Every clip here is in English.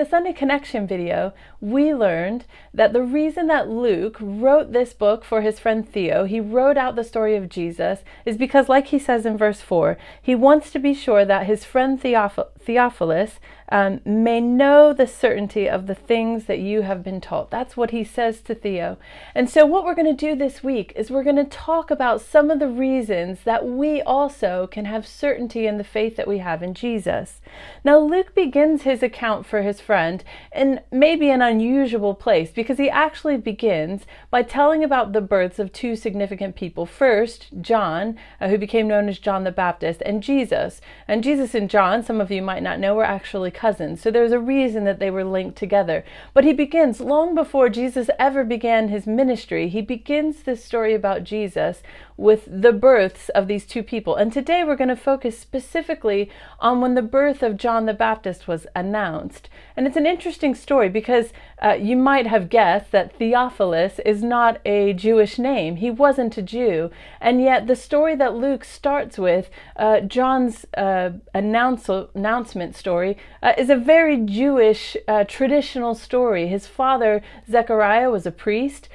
the Sunday Connection video, we learned that the reason that Luke wrote this book for his friend Theo, he wrote out the story of Jesus, is because, like he says in verse 4, he wants to be sure that his friend Theophilus may know the certainty of the things that you have been taught. That's what he says to Theo. And so what we're going to do this week is we're going to talk about some of the reasons that we also can have certainty in the faith that we have in Jesus. Now, Luke begins his account for his friend in maybe an unusual place, because he actually begins by telling about the births of two significant people. First, John, who became known as John the Baptist, and Jesus. And Jesus and John, some of you might not know, were actually cousins. So there's a reason that they were linked together. But he begins, long before Jesus ever began his ministry, he begins this story about Jesus with the births of these two people. And today we're going to focus specifically on when the birth of John the Baptist was announced. And it's an interesting story because you might have guessed that Theophilus is not a Jewish name. He wasn't a Jew. And yet the story that Luke starts with, John's announcement story, is a very Jewish traditional story. His father, Zechariah, was a priest.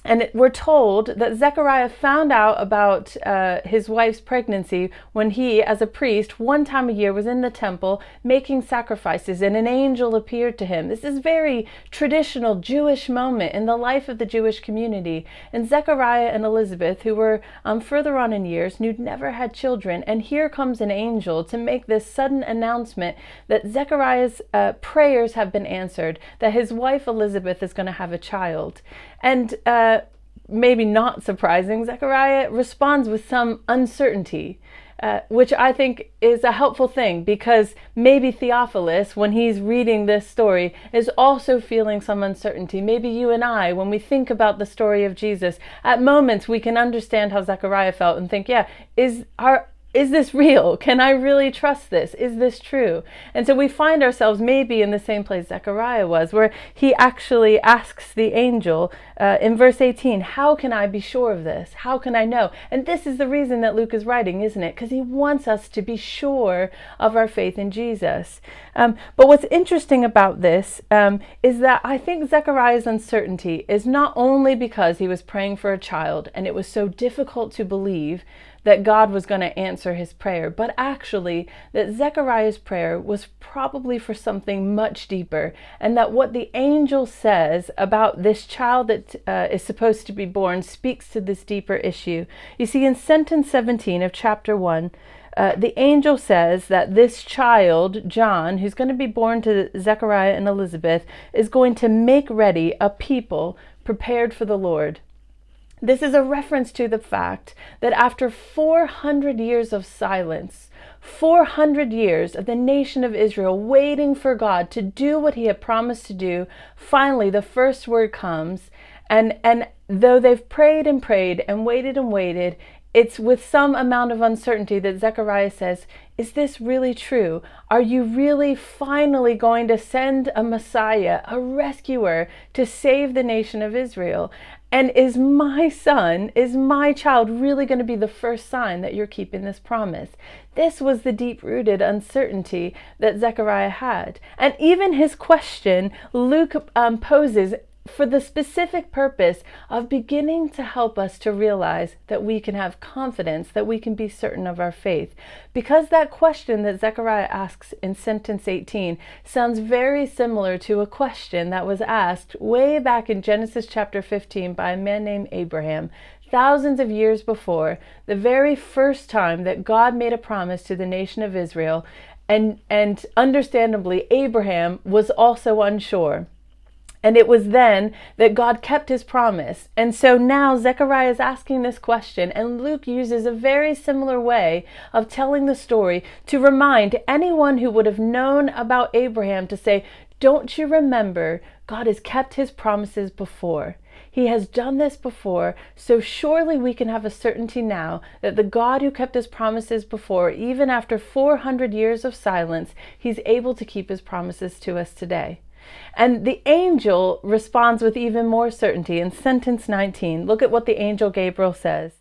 And we're told that Zechariah found out about his wife's pregnancy when he, as a priest, one time a year was in the temple making sacrifices, and an angel appeared to him. This is very traditional Jewish moment in the life of the Jewish community. And Zechariah and Elizabeth, who were further on in years, who'd never had children, and here comes an angel to make this sudden announcement that Zechariah's prayers have been answered, that his wife Elizabeth is going to have a child. And maybe not surprising, Zechariah responds with some uncertainty, which I think is a helpful thing, because maybe Theophilus, when he's reading this story, is also feeling some uncertainty. Maybe you and I, when we think about the story of Jesus, at moments we can understand how Zechariah felt and think, yeah, is this real? Can I really trust this? Is this true? And so we find ourselves maybe in the same place Zechariah was, where he actually asks the angel in verse 18, how can I be sure of this? How can I know? And this is the reason that Luke is writing, isn't it? Because he wants us to be sure of our faith in Jesus. But what's interesting about this is that I think Zechariah's uncertainty is not only because he was praying for a child and it was so difficult to believe that God was going to answer his prayer, but actually that Zechariah's prayer was probably for something much deeper, and that what the angel says about this child that is supposed to be born speaks to this deeper issue. You see, in sentence 17 of chapter 1, the angel says that this child, John, who's going to be born to Zechariah and Elizabeth, is going to make ready a people prepared for the Lord. This is a reference to the fact that after 400 years of silence, 400 years of the nation of Israel waiting for God to do what he had promised to do, finally the first word comes, and though they've prayed and prayed and waited, it's with some amount of uncertainty that Zechariah says, is this really true? Are you really finally going to send a Messiah, a rescuer, to save the nation of Israel? And is my son, is my child really going to be the first sign that you're keeping this promise? This was the deep-rooted uncertainty that Zechariah had. And even his question, Luke poses for the specific purpose of beginning to help us to realize that we can have confidence, that we can be certain of our faith. Because that question that Zechariah asks in sentence 18 sounds very similar to a question that was asked way back in Genesis chapter 15 by a man named Abraham, thousands of years before, the very first time that God made a promise to the nation of Israel. And understandably, Abraham was also unsure. And it was then that God kept his promise. And so now Zechariah is asking this question, and Luke uses a very similar way of telling the story to remind anyone who would have known about Abraham to say, don't you remember, God has kept his promises before. He has done this before, so surely we can have a certainty now that the God who kept his promises before, even after 400 years of silence, he's able to keep his promises to us today. And the angel responds with even more certainty in sentence 19. Look at what the angel Gabriel says.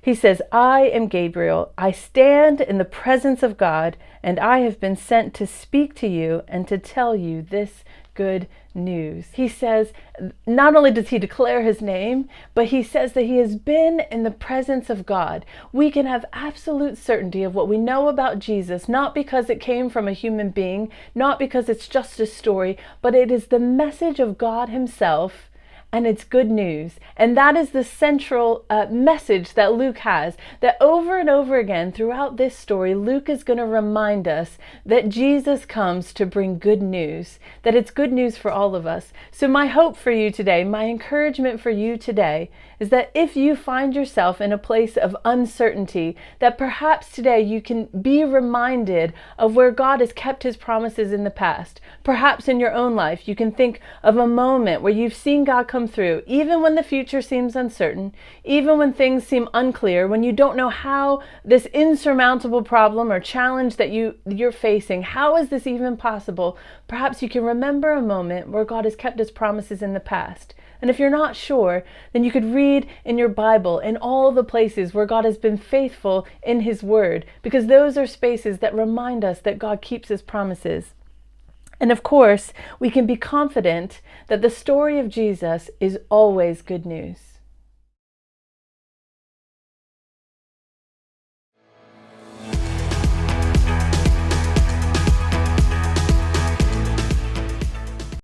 He says, I am Gabriel. I stand in the presence of God, and I have been sent to speak to you and to tell you this good news. He says, not only does he declare his name, but he says that he has been in the presence of God. We can have absolute certainty of what we know about Jesus, not because it came from a human being, not because it's just a story, but it is the message of God himself. And it's good news. And that is the central message that Luke has, that over and over again throughout this story, Luke is going to remind us that Jesus comes to bring good news, that it's good news for all of us. So my hope for you today, my encouragement for you today, is that if you find yourself in a place of uncertainty, that perhaps today you can be reminded of where God has kept his promises in the past. Perhaps in your own life, you can think of a moment where you've seen God come through, even when the future seems uncertain, even when things seem unclear, when you don't know how this insurmountable problem or challenge that you're facing, how is this even possible? Perhaps you can remember a moment where God has kept his promises in the past. And if you're not sure, then you could read in your Bible in all the places where God has been faithful in his word, because those are spaces that remind us that God keeps his promises. And of course, we can be confident that the story of Jesus is always good news.